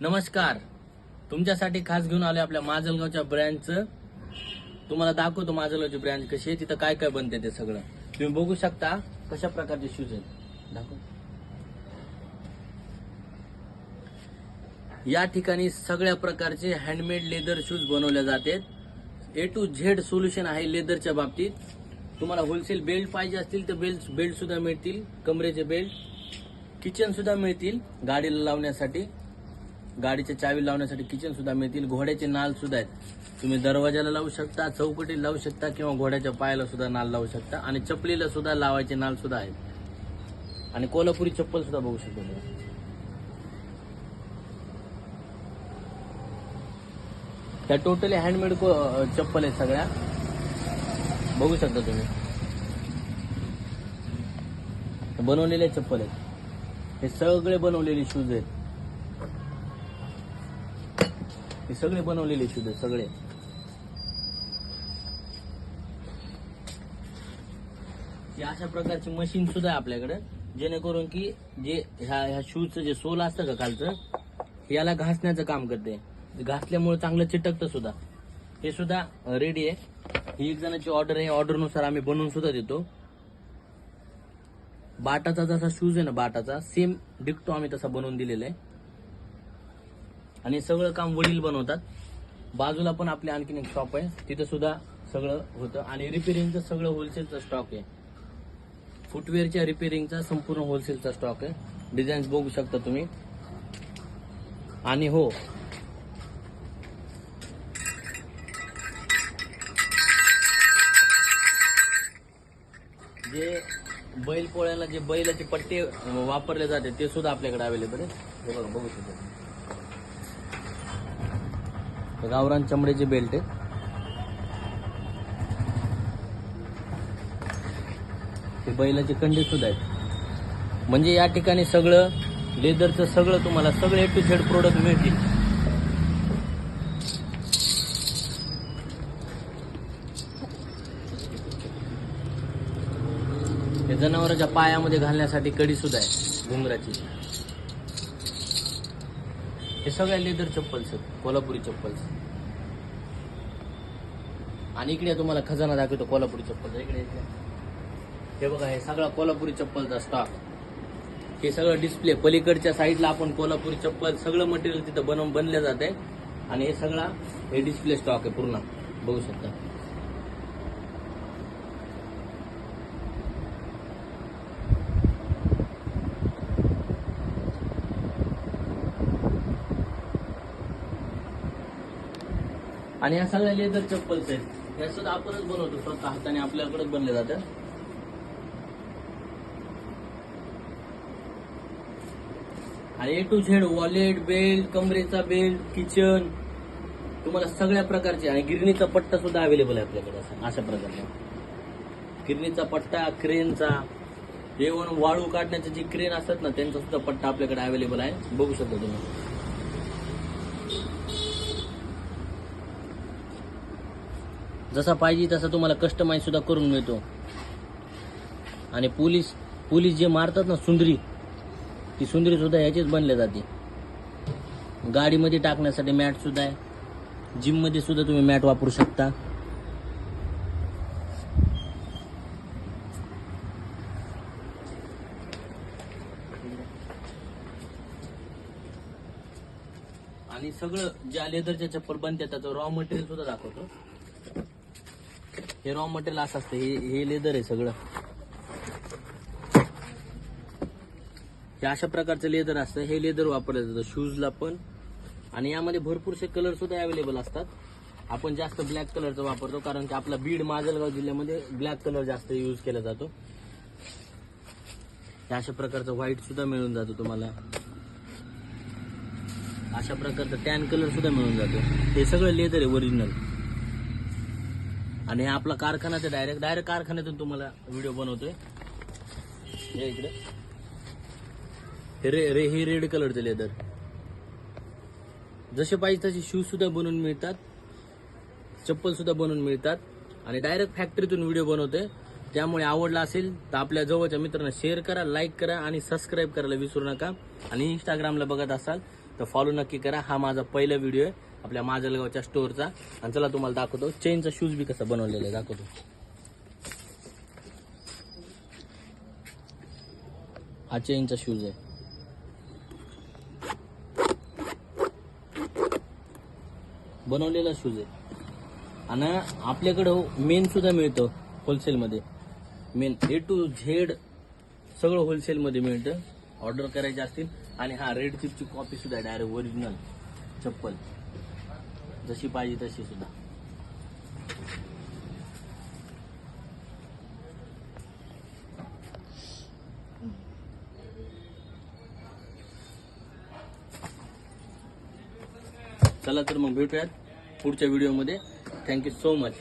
नमस्कार, तुमच्यासाठी खास घेऊन आलोय आपल्या माजलगावच्या ब्रँडचं. तुम्हाला दाखवतो माजलगावची ब्रँड कशी आहे, तिथं काय काय बनते ते सगळं तुम्ही बघू शकता. कशा प्रकारचे शूज आहेत दाखव. या ठिकाणी सगळ्या प्रकारचे हँडमेड लेदर शूज बनवले जातात. A to Z सोल्युशन आहे लेदरच्या बाबतीत. तुम्हाला होलसेल बेल्ट पाहिजे असतील तर बेल्ट सुद्धा मिळतील, कमरेचे बेल्ट, किचन सुद्धा मिळतील, गाडीला लावण्यासाठी, गाडीच्या चावी लावण्यासाठी किचन सुद्धा मिळतील. घोड्याचे नाल सुद्धा आहेत, तुम्ही दरवाजाला लावू शकता, चौकटीला लावू शकता किंवा घोड्याच्या पायाला सुद्धा नाल लावू शकता. आणि चपलीला सुद्धा लावायचे नाल सुद्धा आहेत. आणि कोल्हापुरी चप्पल सुद्धा बघू शकता तुम्ही. त्या टोटली हँडमेड चप्पल आहेत सगळ्या, बघू शकता तुम्ही. बनवलेले चप्पल आहेत, हे सगळे बनवलेले शूज आहेत. हे सगळे बनवलेले शूज आहेत सगळे. अशा प्रकारची मशीन सुद्धा आहे आपल्याकडे, जेणेकरून की जे ह्या शूजचं जे सोल असतं का खालचं, याला घासण्याचं काम करते. घासल्यामुळे चांगलं चिटकतं सुद्धा. हे सुद्धा रेडी आहे. ही एक जणांची ऑर्डर आहे, ऑर्डरनुसार आम्ही बनवून सुद्धा देतो. बाटाचा जसा शूज आहे ना, बाटाचा सेम डिक्टो आम्ही तसा बनवून दिलेला आहे. आणि सगळं काम वडील बनवतात. बाजूला पण आपले आणखीन एक शॉप आहे, तिथं सुद्धा सगळं होतं. आणि रिपेरिंगचं सगळं होलसेलचा स्टॉक आहे. फुटवेअरच्या रिपेरिंगचा संपूर्ण होलसेलचा स्टॉक आहे. डिझाईन्स बघू शकता तुम्ही. आणि हो, जे बैल पोळ्याला जे बैलाचे पट्टे वापरले जाते ते सुद्धा आपल्याकडे अवेलेबल आहे. हे बघा, बघू शकता. गावरान चमड्याचे बेल्ट आहे. ते बैलाचे कंडी सुद्धा आहेत. म्हणजे या ठिकाणी सगळं लेदरचं सगळं तुम्हाला सगळे A to Z प्रोडक्ट मिळतील. हे जनावरांच्या पायामध्ये घालण्यासाठी कडी सुद्धा आहे घुंगराची. हे सगळ्या लेदर चप्पल्स आहेत, कोल्हापुरी चप्पल्स. आणि इकडे तुम्हाला खजाना दाखवतो कोल्हापुरी चप्पल. इकडे हे बघा, हे सगळा कोल्हापुरी चप्पलचा स्टॉक. हे सगळं डिस्प्ले पलीकडच्या साईडला आपण कोल्हापुरी चप्पल सगळं मटेरियल तिथं बनले जाते. आणि हे सगळा हे डिस्प्ले स्टॉक आहे पूर्ण, बघू शकता. आणि ह्या सगळ्या लेदर चप्पल्स आहेत, ह्या सुद्धा आपणच बनवतो स्वतः हाताने, आपल्याकडेच बनले जातात. आणि A to Z wallet, belt, कमरेचा बेल्ट, किचन, तुम्हाला सगळ्या प्रकारचे. आणि गिरणीचा पट्टा सुद्धा अवेलेबल आहे आपल्याकडे. अशा प्रकारचा गिरणीचा पट्टा, क्रेनचा, जेवण वाळू काढण्याचे जे क्रेन असतात ना, त्यांचा सुद्धा पट्टा आपल्याकडे अवेलेबल आहे, बघू शकता तुम्ही. जसा पाहिजे तसा तुम्हाला कस्टमाइज सुद्धा करून मिळतो. आणि पोलीस जे मारतात ना सुंदरी, ती सुंदरी सुद्धा ह्याचीच बनल्या जाते. गाडीमध्ये टाकण्यासाठी मॅट सुद्धा आहे. जिम मध्ये सुद्धा तुम्ही मॅट वापरू शकता. आणि सगळं ज्या लेदरच्या चप्पल बनते त्याचं रॉ मटेरियल सुद्धा दाखवतो. हे रॉ मटेरियल असं असतं, हे लेदर आहे सगळं. हे अशा प्रकारचं लेदर असतं. हे लेदर वापरलं जातं शूजला पण. आणि यामध्ये भरपूरसे कलर सुद्धा अवेलेबल असतात. आपण जास्त ब्लॅक कलरचा वापरतो, कारण की आपला बीड माजलगाव जिल्ह्यामध्ये ब्लॅक कलर जास्त यूज केला जातो. हे अशा प्रकारचं व्हाईट सुद्धा मिळून जातो तुम्हाला. अशा प्रकारचा टॅन कलर सुद्धा मिळून जातो. हे सगळं लेदर आहे ओरिजिनल. आणि हा आपला कारखाना ते डायरेक्ट कारखान्यातून तुम्हाला व्हिडिओ बनवतोय. हे इकडे हे रेड कलरचं लेदर. जसे पाहिजे तसे शूज सुद्धा बनवून मिळतात, चप्पल सुद्धा बनवून मिळतात. आणि डायरेक्ट फॅक्टरीतून व्हिडिओ बनवतोय. त्यामुळे आवडला असेल तर आपल्या जवळच्या मित्रांना शेअर करा, लाईक करा आणि सबस्क्राईब करायला विसरू नका. आणि इंस्टाग्रामला बघत असाल तर फॉलो नक्की करा. हा माझा पहिला व्हिडिओ आहे आपल्या माजलगावच्या स्टोअरचा. आणि चला तुम्हाला दाखवतो चेनचा शूज बी कसा बनवलेला आहे, दाखवतो. हा चेनचा शूज आहे, बनवलेला शूज आहे. आणि आपल्याकडं मेन सुद्धा मिळतं होलसेलमध्ये. मेन A to Z सगळं होलसेलमध्ये मिळतं. ऑर्डर करायचे असतील. आणि हा रेड चिपची कॉपी सुद्धा आहे, डायरेक्ट ओरिजिनल चप्पल जशी पाहिजे तशी सुद्धा. चला तर मग भेटूयात पुढच्या व्हिडिओमध्ये. Thank you so much.